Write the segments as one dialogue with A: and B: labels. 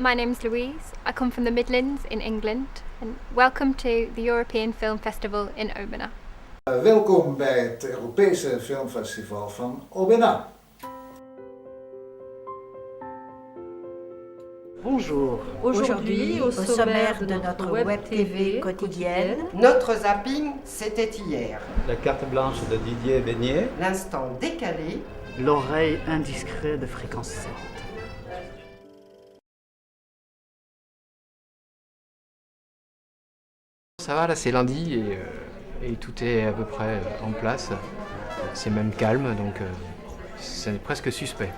A: my name's Louise. I come from the Midlands in England and welcome to the European Film Festival in Obena.
B: Welkom bij het Europese Filmfestival van Obena.
C: Bonjour.
D: Aujourd'hui, au sommaire de notre web TV quotidienne,
C: Notre zapping, c'était hier.
E: La carte blanche de Didier Beignet.
C: L'instant décalé.
F: L'oreille indiscrète de fréquence 7.
G: Ça va, là c'est lundi et tout est à peu près en place. C'est même calme, donc c'est presque suspect.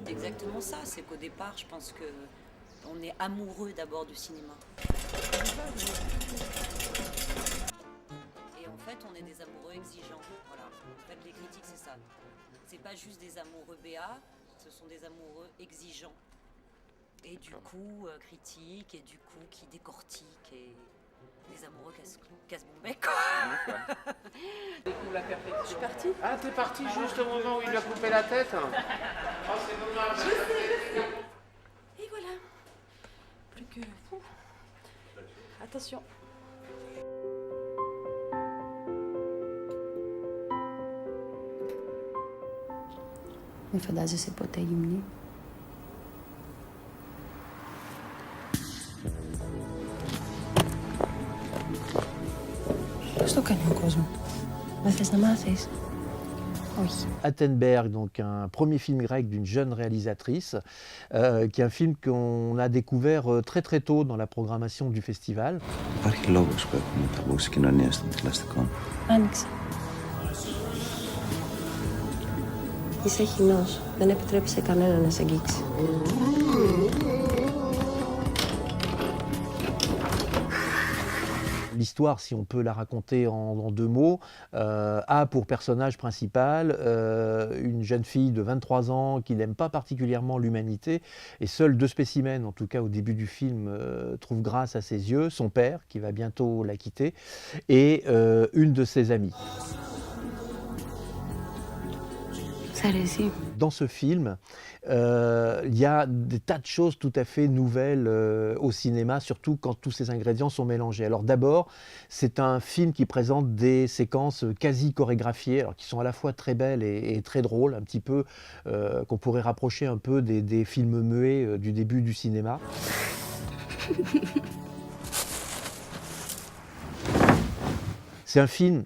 H: C'est exactement ça, c'est qu'au départ, je pense qu'on est amoureux d'abord du cinéma. Et en fait, on est des amoureux exigeants. Voilà. En fait, les critiques, c'est ça. C'est pas juste des amoureux béats, ce sont des amoureux exigeants. Et du coup, critiques, et du coup, qui décortiquent, et des amoureux casse mon bec, quoi.
C: Je suis partie. Ah, t'es partie juste au moment où il lui a coupé la tête. Oh, c'est dommage.
H: Et voilà. Plus que... Attention.
D: μην φαντάζεσαι ποτέ γυμνή. Πώς το κάνει ο κόσμος? Δεν θες να μάθεις? Όχι.
I: Attenberg, donc un premier film grec d'une jeune réalisatrice, qui est un film qu'on a découvert très très tôt dans la programmation du festival.
J: Υπάρχει λόγος που έχουμε ταμπού στις κοινωνίες των θηλαστικών.
D: Άνοιξε. Είσαι χυνός. Δεν επιτρέπει σε κανένα να σε αγγίξει.
I: L'histoire, si on peut la raconter en deux mots, a pour personnage principal une jeune fille de 23 ans qui n'aime pas particulièrement l'humanité, et seuls deux spécimens, en tout cas au début du film, trouvent grâce à ses yeux, son père, qui va bientôt la quitter, et une de ses amies. Dans ce film, il y a des tas de choses tout à fait nouvelles au cinéma, surtout quand tous ces ingrédients sont mélangés. Alors d'abord, c'est un film qui présente des séquences quasi chorégraphiées, alors qui sont à la fois très belles et très drôles, un petit peu qu'on pourrait rapprocher un peu des films muets du début du cinéma. C'est un film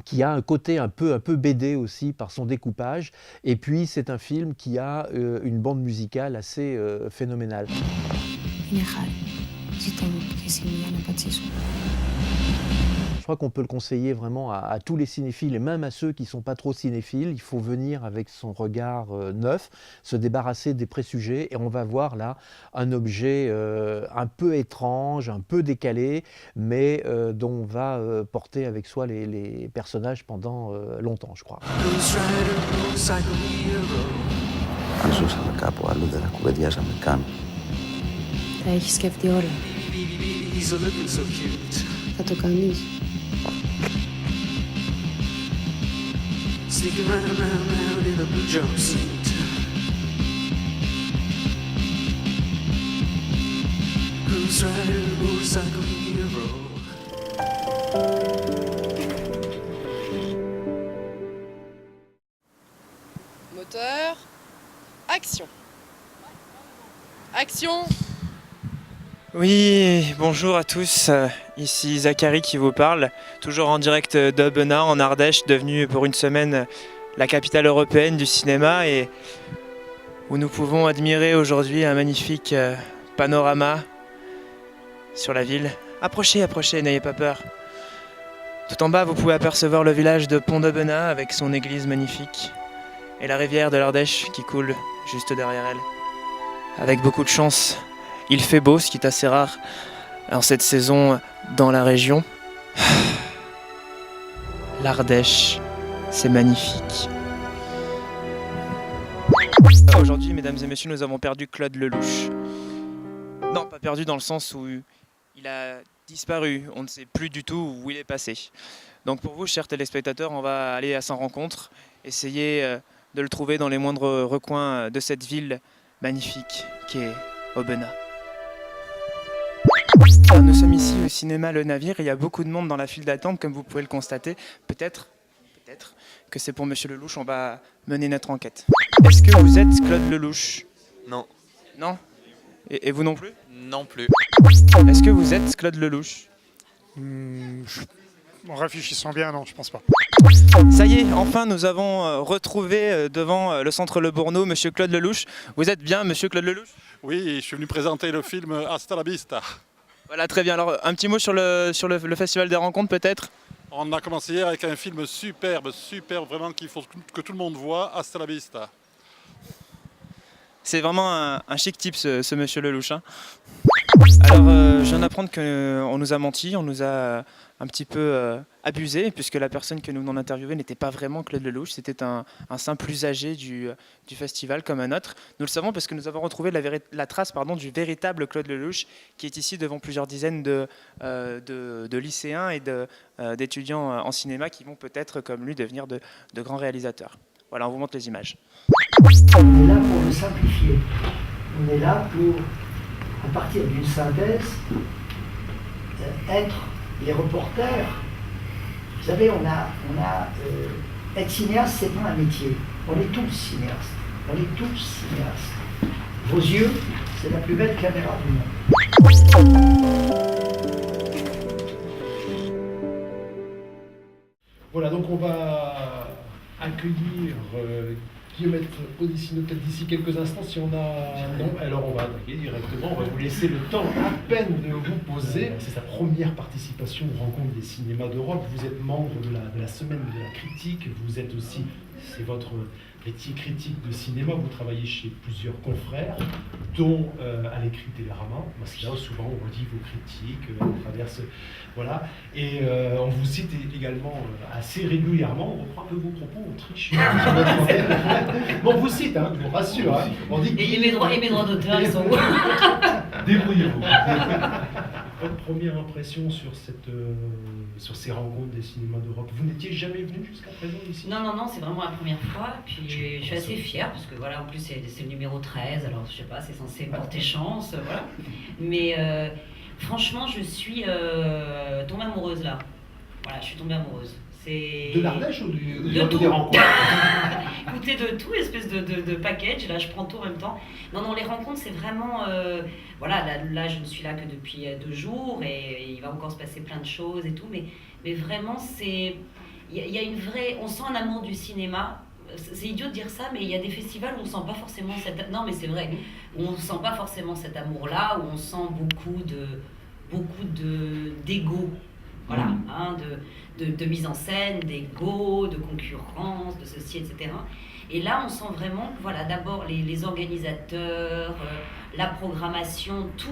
I: qui a un côté un peu BD aussi par son découpage, et puis c'est un film qui a une bande musicale assez phénoménale. Je crois qu'on peut le conseiller vraiment à tous les cinéphiles, et même à ceux qui ne sont pas trop cinéphiles. Il faut venir avec son regard neuf, se débarrasser des préjugés, et on va voir là un objet un peu étrange, un peu décalé, mais dont on va porter avec soi les personnages pendant longtemps, je crois.
J: Αν ζούσαμε κάπου αλλού δεν θα κουβεντιάζαμε καν.
D: Τα έχεις σκεφτεί όλα. Θα το κάνεις?
K: Sneaking round in a blue jumpsuit. Cruise rider, motorcycle hero.
L: Moteur, action. Action.
M: Oui, bonjour à tous, ici Zachary qui vous parle, toujours en direct d'Aubenas en Ardèche, devenue pour une semaine la capitale européenne du cinéma, et où nous pouvons admirer aujourd'hui un magnifique panorama sur la ville. Approchez, approchez, n'ayez pas peur. Tout en bas, vous pouvez apercevoir le village de Pont-d'Aubenas avec son église magnifique et la rivière de l'Ardèche qui coule juste derrière elle. Avec beaucoup de chance, il fait beau, ce qui est assez rare en cette saison dans la région. L'Ardèche, c'est magnifique. Aujourd'hui, mesdames et messieurs, nous avons perdu Claude Lelouch. Non, pas perdu dans le sens où il a disparu. On ne sait plus du tout où il est passé. Donc pour vous, chers téléspectateurs, on va aller à sa rencontre, essayer de le trouver dans les moindres recoins de cette ville magnifique qu'est Aubenas. Nous sommes ici au cinéma Le Navire et il y a beaucoup de monde dans la file d'attente, comme vous pouvez le constater. Peut-être que c'est pour Monsieur Lelouch, on va mener notre enquête. Est-ce que vous êtes Claude Lelouch?
N: Non.
M: Non? Et vous non plus?
N: Non plus.
M: Est-ce que vous êtes Claude Lelouch?
O: En réfléchissant bien, non, je pense pas.
M: Ça y est, enfin nous avons retrouvé devant le centre Le Bourneau Monsieur Claude Lelouch. Vous êtes bien Monsieur Claude Lelouch?
P: Oui, je suis venu présenter le film Hasta la Vista.
M: Voilà, très bien. Alors un petit mot sur le Festival des Rencontres peut-être?
P: On a commencé hier avec un film superbe, vraiment qu'il faut que tout le monde voit, Hasta la Vista.
M: C'est vraiment un chic type ce Monsieur Lelouch. Hein. Alors je viens d'apprendre qu'on nous a menti, on nous a un petit peu abusé, puisque la personne que nous venons d'interviewer n'était pas vraiment Claude Lelouch, c'était un simple usager du festival comme un autre. Nous le savons parce que nous avons retrouvé la trace du véritable Claude Lelouch, qui est ici devant plusieurs dizaines de lycéens et d'étudiants en cinéma qui vont peut-être, comme lui, devenir de grands réalisateurs. Voilà, on vous montre les images.
Q: On est là pour le simplifier. On est là pour, à partir d'une synthèse, être les reporters. Vous savez, être cinéaste, c'est pas un métier. On est tous cinéastes. On est tous cinéastes. Vos yeux, c'est la plus belle caméra du monde.
R: Voilà, donc on va accueillir Guillaume Odissino peut-être d'ici quelques instants. Si on a... Non, alors on va attaquer directement. On va vous laisser le temps à peine de vous poser. C'est sa première participation aux Rencontres des cinémas d'Europe. Vous êtes membre de la semaine de la critique. Vous êtes aussi, c'est votre métier critique de cinéma. Vous travaillez chez plusieurs confrères, dont à l'écrit Télérama. C'est là où souvent on redit vos critiques à travers ce... Voilà. Et on vous cite également assez régulièrement. On reprend un peu vos propos, on triche. Bon, on vous cite, hein, je vous rassure. Hein. On dit
H: et mes droits d'auteur, ils sont où?
R: Débrouillez-vous. Votre première impression sur ces rencontres des cinémas d'Europe, vous n'étiez jamais venu jusqu'à présent ici?
H: Non, c'est vraiment la première fois. Puis je suis assez fière parce que voilà, en plus c'est le numéro 13, alors je sais pas, c'est censé porter chance, voilà. Mais franchement, je suis tombée amoureuse là. Voilà, je suis tombée amoureuse.
R: De l'Ardèche ou
H: de tout.
R: Des rencontres?
H: Écoutez, de tout, espèce de package, là je prends tout en même temps. Non, les rencontres c'est vraiment... voilà, là je ne suis là que depuis 2 jours et il va encore se passer plein de choses et tout, mais vraiment c'est... Il y a une vraie... On sent un amour du cinéma. C'est idiot de dire ça, mais il y a des festivals où on sent pas forcément cette... Non mais c'est vrai, où on sent pas forcément cet amour-là, où on sent beaucoup d'ego. Voilà, hein, de mise en scène, d'ego, de concurrence, de ceci, etc. Et là, on sent vraiment que, voilà, d'abord les organisateurs, la programmation, tout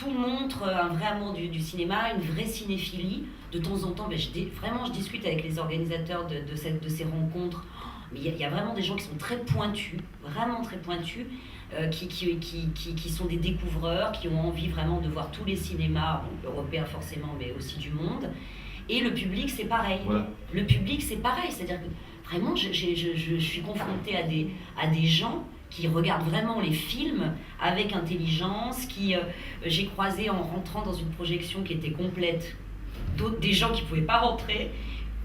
H: montre un vrai amour du cinéma, une vraie cinéphilie. De temps en temps, je discute avec les organisateurs de ces rencontres. Mais il y a vraiment des gens qui sont très pointus, vraiment très pointus, qui sont des découvreurs, qui ont envie vraiment de voir tous les cinémas, européens forcément, mais aussi du monde. Et le public, c'est pareil. Voilà. Le public, c'est pareil. C'est-à-dire que vraiment, je suis confrontée à des gens qui regardent vraiment les films avec intelligence, j'ai croisé en rentrant dans une projection qui était complète, des gens qui ne pouvaient pas rentrer.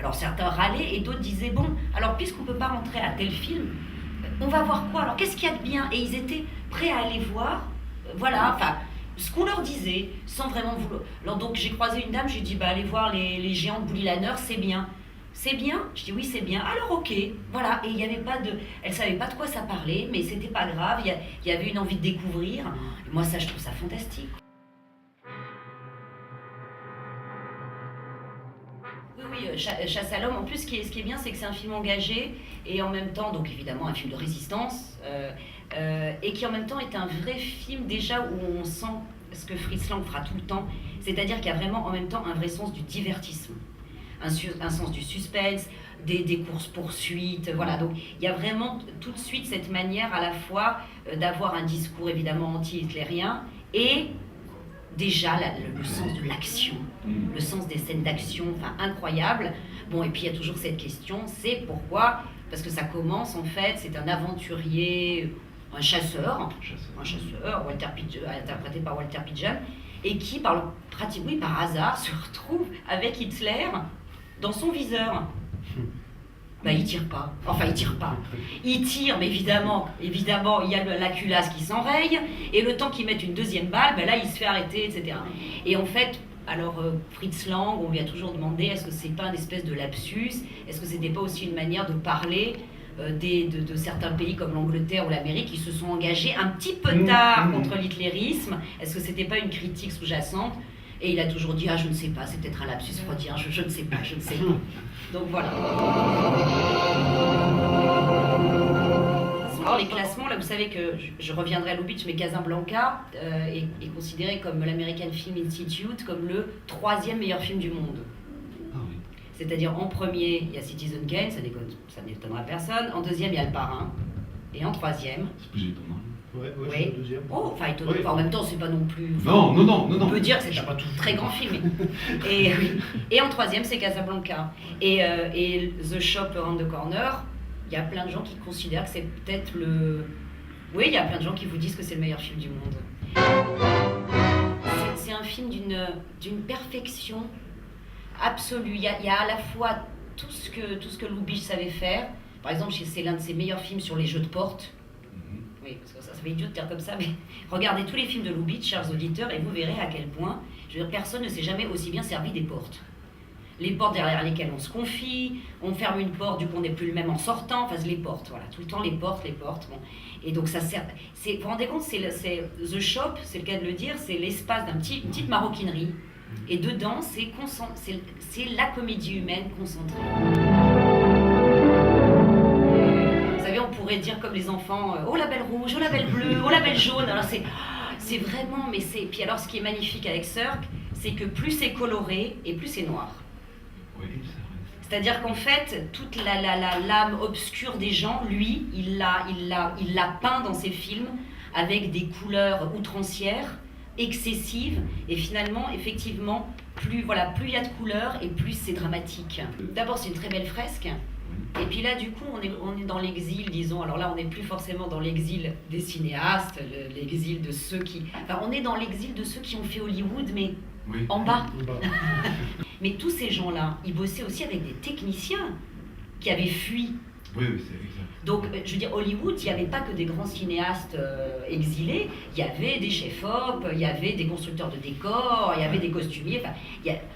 H: Alors certains râlaient et d'autres disaient, bon, alors puisqu'on ne peut pas rentrer à tel film, on va voir quoi? Alors qu'est-ce qu'il y a de bien? Et ils étaient prêts à aller voir, voilà, enfin, ce qu'on leur disait, sans vraiment vouloir. Alors donc j'ai croisé une dame, je lui ai dit, allez voir les géants de Bully Lanner, c'est bien. C'est bien? Je dis oui, c'est bien. Alors ok, voilà. Et il n'y avait pas de... Elle ne savait pas de quoi ça parlait, mais c'était pas grave, il y avait une envie de découvrir. Et moi ça, je trouve ça fantastique.
N: Oui, Chasse à l'homme. En plus, ce qui est bien, c'est que c'est un film engagé et en même temps, donc évidemment un film de résistance, et qui en même temps est un vrai film déjà où on sent ce que Fritz Lang fera tout le temps, c'est-à-dire qu'il y a vraiment en même temps un vrai sens du divertissement, un sens du suspense, des courses-poursuites, voilà. Donc il y a vraiment tout de suite cette manière à la fois d'avoir un discours évidemment anti-hitlérien et déjà le sens de l'action, le sens des scènes d'action, enfin incroyable. Bon, et puis il y a toujours cette question, c'est pourquoi, parce que ça commence en fait, c'est un aventurier, un chasseur, Walter Pidgeon, interprété par Walter Pidgeon, et qui par hasard se retrouve avec Hitler dans son viseur. Ben, il tire pas. Enfin, il tire pas. Il tire, mais évidemment, il y a la culasse qui s'enraye, et le temps qu'il mette une deuxième balle, ben là, il se fait arrêter, etc. Et en fait, alors, Fritz Lang, on lui a toujours demandé, est-ce que c'est pas une espèce de lapsus? Est-ce que c'était pas aussi une manière de parler de certains pays comme l'Angleterre ou l'Amérique qui se sont engagés un petit peu tard contre l'hitlérisme? Est-ce que c'était pas une critique sous-jacente? Et il a toujours dit, je ne sais pas, c'est peut-être un lapsus freudien, je ne sais pas, je ne sais pas. Donc voilà. Alors les classements, là vous savez que je reviendrai à Lubitsch, mais Casablanca est considéré comme l'American Film Institute comme le 3e meilleur film du monde. C'est-à-dire en premier, il y a Citizen Kane, ça n'étonnera personne. En deuxième, il y a Le Parrain. Et en troisième...
S: C'est plus étonnant.
N: Ouais.
R: C'est le deuxième.
N: Oh, enfin étonnant. En même temps, c'est pas non plus...
S: Non.
N: On peut dire que c'est un très grand film. Et en troisième, c'est Casablanca. Et The Shop Around the Corner, il y a plein de gens qui considèrent que c'est peut-être le... Oui, il y a plein de gens qui vous disent que c'est le meilleur film du monde. C'est un film d'une perfection absolue. Il y a à la fois tout ce que Lubitsch savait faire. Par exemple, c'est l'un de ses meilleurs films sur les jeux de porte. Oui, parce que ça fait idiot de dire comme ça, mais regardez tous les films de Lubitsch, chers auditeurs, et vous verrez à quel point, je veux dire, personne ne s'est jamais aussi bien servi des portes. Les portes derrière lesquelles on se confie, on ferme une porte, du coup on n'est plus le même en sortant, enfin les portes, voilà, tout le temps les portes, bon. Et donc ça sert, vous vous rendez compte, c'est The Shop, c'est le cas de le dire, c'est l'espace d'une petite maroquinerie, et dedans c'est la comédie humaine concentrée. On pourrait dire comme les enfants, oh la belle rouge, oh la belle bleue, oh la belle jaune. Alors c'est vraiment, mais c'est... Puis alors ce qui est magnifique avec Sirk, c'est que plus c'est coloré et plus c'est noir.
S: Oui, c'est vrai.
N: C'est-à-dire qu'en fait, toute l'âme obscure des gens, lui, il l'a peint dans ses films avec des couleurs outrancières, excessives, et finalement, effectivement, plus il y a de couleurs et plus c'est dramatique. D'abord, c'est une très belle fresque. Et puis là, du coup, on est dans l'exil, disons. Alors là, on n'est plus forcément dans l'exil des cinéastes, l'exil de ceux qui... Enfin, on est dans l'exil de ceux qui ont fait Hollywood, mais en bas. Mais tous ces gens-là, ils bossaient aussi avec des techniciens qui avaient fui.
S: Oui, c'est exact.
N: Donc, je veux dire, Hollywood, il n'y avait pas que des grands cinéastes exilés, il y avait des chefs-op, il y avait des constructeurs de décors, il y avait des costumiers. Enfin,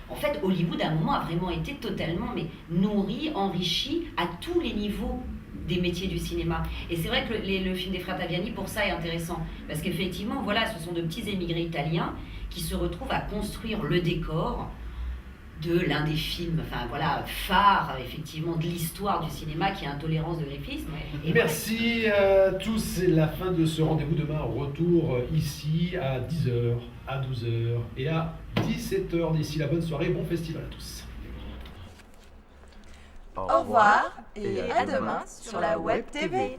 N: en fait, Hollywood, à un moment, a vraiment été totalement nourri, enrichi à tous les niveaux des métiers du cinéma. Et c'est vrai que le film des frères Taviani, pour ça, est intéressant. Parce qu'effectivement, voilà, ce sont de petits émigrés italiens qui se retrouvent à construire le décor de l'un des films, phares, effectivement, de l'histoire du cinéma, qui est Intolérance de Griffith.
R: Merci à tous, c'est la fin de ce rendez-vous. Demain, retour ici à 10h, à 12h et à 17h. D'ici la bonne soirée, bon festival à tous.
T: Au revoir et à demain sur la Web TV.